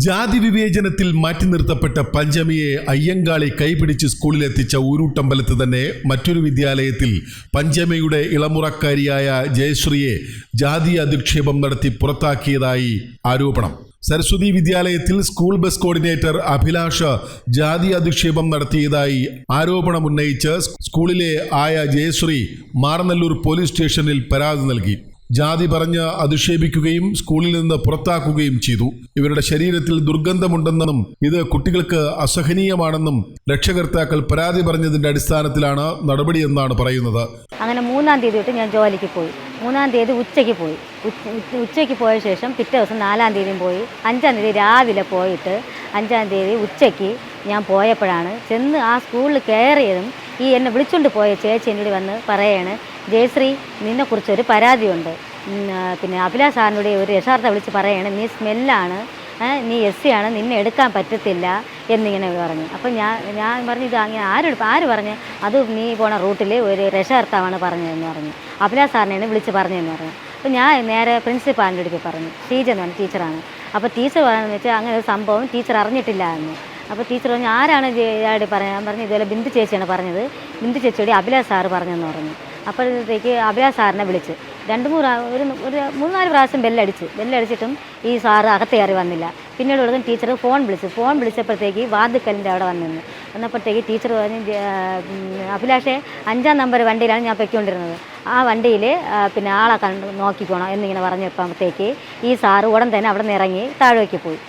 ജാതി വിവേചനത്തിൽ മാറ്റി നിർത്തപ്പെട്ട പഞ്ചമിയെ അയ്യങ്കാളി കൈപിടിച്ച് സ്കൂളിലെത്തിച്ച ഊരൂട്ടമ്പലത്ത് തന്നെ മറ്റൊരു വിദ്യാലയത്തിൽ പഞ്ചമിയുടെ ഇളമുറക്കാരിയായ ജയശ്രീയെ ജാതി അധിക്ഷേപം നടത്തി പുറത്താക്കിയതായി ആരോപണം. സരസ്വതി വിദ്യാലയത്തിൽ സ്കൂൾ ബസ് കോർഡിനേറ്റർ അഭിലാഷ് ജാതി അധിക്ഷേപം നടത്തിയതായി ആരോപണമുന്നയിച്ച് സ്കൂളിലെ ആയ ജയശ്രീ മാറനല്ലൂർ പോലീസ് സ്റ്റേഷനിൽ പരാതി നൽകി. ജാതി പറഞ്ഞ് അധിക്ഷേപിക്കുകയും സ്കൂളിൽ നിന്ന് പുറത്താക്കുകയും ചെയ്തു. ഇവരുടെ ശരീരത്തിൽ ദുർഗന്ധമുണ്ടെന്നും ഇത് കുട്ടികൾക്ക് അസഹനീയമാണെന്നും രക്ഷകർത്താക്കൾ പരാതി പറഞ്ഞതിന്റെ അടിസ്ഥാനത്തിലാണ് നടപടിയെന്നാണ് പറയുന്നത്. അങ്ങനെ 3-ാം തീയതി തൊട്ട് ഞാൻ ജോലിക്ക് പോയി. 3-ാം തീയതി ഉച്ചയ്ക്ക് പോയ ശേഷം പിറ്റേ ദിവസം 4-ാം തീയതിയും പോയി. 5-ാം തീയതി രാവിലെ പോയിട്ട് 5-ാം തീയതി ഉച്ചയ്ക്ക് ഞാൻ പോയപ്പോഴാണ് ചെന്ന് ആ സ്കൂളിൽ കയറിയതും ഈ എന്നെ വിളിച്ചുകൊണ്ട് പോയ ചേച്ചി എന്നോട് വന്ന് പറയാണ്, ജയശ്രീ നിന്നെക്കുറിച്ചൊരു പരാതിയുണ്ട്. പിന്നെ അഭിലാഷ് സാറിനോട് ഒരു രക്ഷാർത്ഥ വിളിച്ച് പറയാണ്, നീ സ്മെല്ലാണ്, നീ SC ആണ്, നിന്നെ എടുക്കാൻ പറ്റത്തില്ല എന്നിങ്ങനെ പറഞ്ഞു. അപ്പം ഞാൻ പറഞ്ഞു, ഇത് അങ്ങനെ ആര് പറഞ്ഞു? അത് നീ പോണ റൂട്ടിൽ ഒരു രക്ഷാർത്ഥാവാണ് പറഞ്ഞതെന്ന് പറഞ്ഞു. അഭിലാഷ് സാറിനെയാണ് വിളിച്ച് പറഞ്ഞതെന്ന് പറഞ്ഞു. അപ്പോൾ ഞാൻ നേരെ പ്രിൻസിപ്പാളിൻ്റെ അടുത്ത് പറഞ്ഞു. ഷീജ എന്ന് പറഞ്ഞ ടീച്ചറാണ്. അപ്പോൾ ടീച്ചർ പറയുന്നത് വെച്ചാൽ അങ്ങനെ ഒരു സംഭവം ടീച്ചർ അറിഞ്ഞിട്ടില്ല എന്ന്. അപ്പോൾ ടീച്ചർ പറഞ്ഞു, ആരാണ് ഇയാളുടെ പറയാൻ പറഞ്ഞു. ഇതുപോലെ ബിന്ദു ചേച്ചിയാണ് പറഞ്ഞത്. ബിന്ദു ചേച്ചിയോട് അഭിലാഷ് സാറ് പറഞ്ഞെന്ന് പറഞ്ഞു. അപ്പോഴത്തേക്ക് അഭിലാഷ് സാറിനെ വിളിച്ച് 3-4 പ്രാവശ്യം ബെല്ലടിച്ചിട്ടും ഈ സാറ് അകത്ത് കയറി വന്നില്ല. പിന്നീട് കൊടുക്കും ടീച്ചർ ഫോൺ വിളിച്ചപ്പോഴത്തേക്ക് വാതിക്കലിൻ്റെ അവിടെ വന്നപ്പോഴത്തേക്ക് ടീച്ചർ പറഞ്ഞ്, അഭിലാഷേ 5-ാം നമ്പർ വണ്ടിയിലാണ് ഞാൻ പൊയ്ക്കൊണ്ടിരുന്നത്, ആ വണ്ടിയിൽ പിന്നെ ആളെ നോക്കിക്കോണം എന്നിങ്ങനെ പറഞ്ഞപ്പോഴത്തേക്ക് ഈ സാറ് ഉടൻ തന്നെ അവിടെ നിന്ന് ഇറങ്ങി താഴേക്ക് പോയി.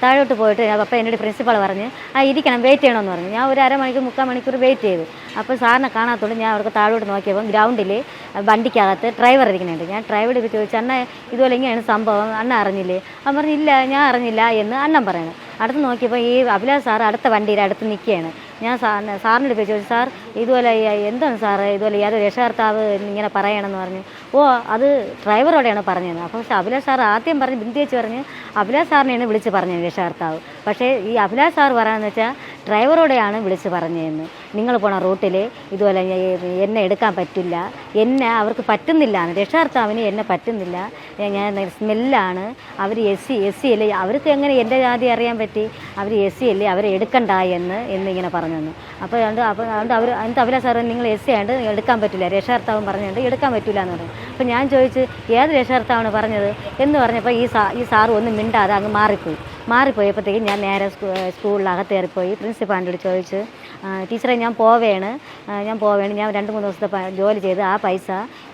താഴോട്ട് പോയിട്ട് അപ്പോൾ എന്നോട് പ്രിൻസിപ്പാൾ പറഞ്ഞ് ഇരിക്കണം, വെയിറ്റ് ചെയ്യണമെന്ന് പറഞ്ഞു. ഞാൻ ഒരു 3/2 മണിക്കൂർ വെയിറ്റ് ചെയ്തു. അപ്പോൾ സാറിനെ കാണാത്തോണ്ട് ഞാൻ അവർക്ക് താഴോട്ട് നോക്കിയപ്പോൾ ഗ്രൗണ്ടിൽ വണ്ടിക്കകത്ത് ഡ്രൈവർ ഇരിക്കുന്നുണ്ട്. ഞാൻ ഡ്രൈവറോട് ചോദിച്ചു, അണ്ണ ഇതുപോലെ ഇങ്ങനെയാണ് സംഭവം, അണ്ണ അറിഞ്ഞില്ലേ? അവൻ പറഞ്ഞു, ഇല്ല ഞാൻ അറിഞ്ഞില്ല എന്ന് അണ്ണൻ പറയണം. അടുത്ത് നോക്കിയപ്പോൾ ഈ അഭിലാഷ് സാർ അടുത്ത വണ്ടിയിൽ അടുത്ത് നിൽക്കുകയാണ്. ഞാൻ സാറിനോട് ചോദിച്ചു, സാർ ഇതുപോലെ എന്താണ് സാറ് ഇതുപോലെ ഏതൊരു രക്ഷകർത്താവ് ഇങ്ങനെ പറയണമെന്ന് പറഞ്ഞു. ഓ അത് ഡ്രൈവറോടെയാണ് പറഞ്ഞത്. അപ്പോൾ പക്ഷേ അഭിലാഷ് സാർ ആദ്യം പറഞ്ഞ് ബിന്ദു ചേച്ചി പറഞ്ഞ് അഭിലാഷ് സാറിനെയാണ് വിളിച്ച് പറഞ്ഞത് രക്ഷകർത്താവ്. പക്ഷേ ഈ അഭിലാഷ് സാർ പറയാമെന്ന് വെച്ചാൽ ഡ്രൈവറോടെയാണ് വിളിച്ച് പറഞ്ഞതെന്ന്. നിങ്ങൾ പോണ റൂട്ടിൽ ഇതുപോലെ എന്നെ എടുക്കാൻ പറ്റില്ല, എന്നെ അവർക്ക് പറ്റുന്നില്ല, രക്ഷകർത്താവിന് എന്നെ പറ്റുന്നില്ല, ഞാൻ സ്മെല്ലാണ്, അവർ SC അല്ലേ, അവർക്ക് എങ്ങനെ എൻ്റെ ജാതി അറിയാൻ പറ്റി, അവർ SC അല്ലേ, അവരെ എടുക്കണ്ട എന്നിങ്ങനെ പറഞ്ഞു തന്നു. അപ്പോൾ അതുകൊണ്ട് എന്നിട്ട് അഭിലാഷ് സാർ നിങ്ങൾ SC ആണ്ട് എടുക്കാൻ പറ്റില്ല, രക്ഷകർത്താവും പറഞ്ഞുകൊണ്ട് എടുക്കാൻ പറ്റില്ല എന്ന് പറഞ്ഞു. അപ്പോൾ ഞാൻ ചോദിച്ചു, ഏത് രക്ഷകർത്താവാണ് പറഞ്ഞത് എന്ന് പറഞ്ഞപ്പോൾ ഈ സാറ് ഒന്നും മിണ്ടാതെ അങ്ങ് മാറിപ്പോയപ്പോഴത്തേക്കും ഞാൻ നേരെ സ്കൂളിനകത്ത് കയറിപ്പോയി. പ്രിൻസിപ്പാളിൻ്റെ അടുത്ത് ചോദിച്ചു, ടീച്ചറെ ഞാൻ പോവേണ്, ഞാൻ 2-3 ദിവസത്തെ ജോലി ചെയ്ത് ആ പൈസ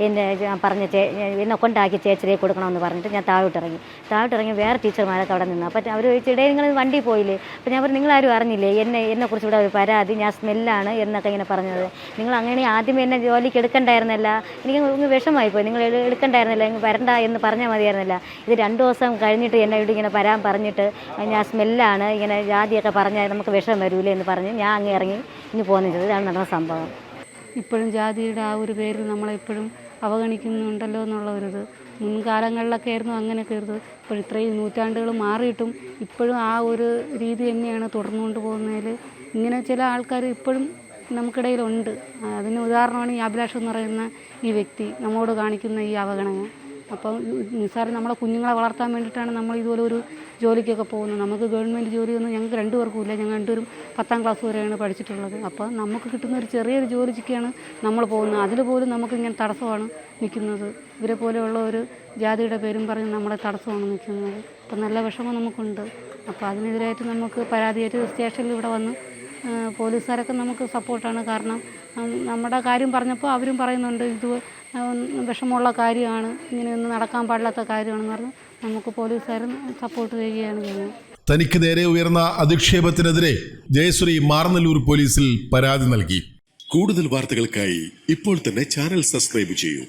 എന്നെ കൊണ്ടാക്കി ചേച്ചിയെ കൊടുക്കണമെന്ന് പറഞ്ഞിട്ട് ഞാൻ താഴോട്ടിറങ്ങി വേറെ ടീച്ചർമാരൊക്കെ അവിടെ നിന്ന്. അപ്പോൾ അവർ ചോദിച്ചു, ഇടയിൽ നിങ്ങൾ വണ്ടി പോയില്ലേ? അപ്പോൾ ഞാൻ പറഞ്ഞു, നിങ്ങളാരും അറിഞ്ഞില്ലേ എന്നെക്കുറിച്ച് ഇവിടെ ഒരു പരാതി, ഞാൻ സ്മെല്ലാണ് എന്നൊക്കെ ഇങ്ങനെ പറഞ്ഞത്. നിങ്ങൾ അങ്ങനെ ആദ്യമേ എന്നെ ജോലിക്ക് എടുക്കണ്ടായിരുന്നല്ല, എനിക്ക് വിഷമമായിപ്പോയി, നിങ്ങൾ എടുക്കണ്ടായിരുന്നില്ല, നിങ്ങൾ വരണ്ട എന്ന് പറഞ്ഞാൽ മതിയായിരുന്നില്ല. ഇത് 2 ദിവസം കഴിഞ്ഞിട്ട് എന്നെ ഇവിടെ ഇങ്ങനെ വരാൻ പറഞ്ഞിട്ട് ഞാൻ സ്മെല്ലാണ്, ഇങ്ങനെ ജാതിയൊക്കെ പറഞ്ഞാൽ നമുക്ക് വിഷം വരൂലേ എന്ന് പറഞ്ഞ് ഞാൻ അങ്ങ് ഇറങ്ങി പോകുന്നത്. ഇതാണ് നടന്ന സംഭവം. ഇപ്പോഴും ജാതിയുടെ ആ ഒരു പേരിൽ നമ്മളെപ്പോഴും അവഗണിക്കുന്നുണ്ടല്ലോ എന്നുള്ളൊരിത്. മുൻകാലങ്ങളിലൊക്കെ ആയിരുന്നു അങ്ങനെയൊക്കെ ഇരുത്. ഇപ്പോൾ ഇത്രയും നൂറ്റാണ്ടുകൾ മാറിയിട്ടും ഇപ്പോഴും ആ ഒരു രീതി തന്നെയാണ് തുടർന്നുകൊണ്ട് പോകുന്നതിൽ. ഇങ്ങനെ ചില ആൾക്കാർ ഇപ്പോഴും നമുക്കിടയിലുണ്ട്. അതിന് ഉദാഹരണമാണ് ഈ അഭിലാഷ് എന്ന് പറയുന്ന ഈ വ്യക്തി നമ്മളോട് കാണിക്കുന്ന ഈ അവഗണന. അപ്പം നിസ്സാരം നമ്മളെ കുഞ്ഞുങ്ങളെ വളർത്താൻ വേണ്ടിയിട്ടാണ് നമ്മൾ ഇതുപോലെ ഒരു ജോലിക്കൊക്കെ പോകുന്നത്. നമുക്ക് ഗവൺമെൻറ് ജോലിയൊന്നും ഞങ്ങൾക്ക് 2 പേർക്കും ഇല്ല. ഞങ്ങൾ 2 പേരും 10ാം ക്ലാസ് വരെയാണ് പഠിച്ചിട്ടുള്ളത്. അപ്പോൾ നമുക്ക് കിട്ടുന്ന ഒരു ചെറിയൊരു ജോലിക്കൊക്കെയാണ് നമ്മൾ പോകുന്നത്. അതിൽ പോലും നമുക്ക് ഇങ്ങനെ തടസ്സമാണ് നിൽക്കുന്നത്. ഇവരെ പോലെയുള്ള ഒരു ജാതിയുടെ പേരും പറഞ്ഞ് നമ്മളെ തടസ്സമാണ് നിൽക്കുന്നത്. അപ്പം നല്ല വിഷമം നമുക്കുണ്ട്. അപ്പോൾ അതിനെതിരായിട്ട് നമുക്ക് പരാതിയായിട്ട് സ്റ്റേഷനിൽ ഇവിടെ വന്ന് പോലീസുകാരൊക്കെ നമുക്ക് സപ്പോർട്ടാണ്. കാരണം നമ്മുടെ കാര്യം പറഞ്ഞപ്പോൾ അവരും പറയുന്നുണ്ട്, ഇത് വിഷമമുള്ള കാര്യമാണ്, ഇങ്ങനെയൊന്നും നടക്കാൻ പാടില്ലാത്ത കാര്യമാണെന്ന് പറഞ്ഞ് നമുക്ക് പോലീസുകാരും സപ്പോർട്ട് ചെയ്യുകയാണ് ചെയ്യുന്നത്. തനിക്ക് നേരെ ഉയർന്ന അധിക്ഷേപത്തിനെതിരെ ജയശ്രീ മാറനല്ലൂർ പോലീസിൽ പരാതി നൽകി. കൂടുതൽ വാർത്തകൾക്കായി ഇപ്പോൾ തന്നെ ചാനൽ സബ്സ്ക്രൈബ് ചെയ്യൂ.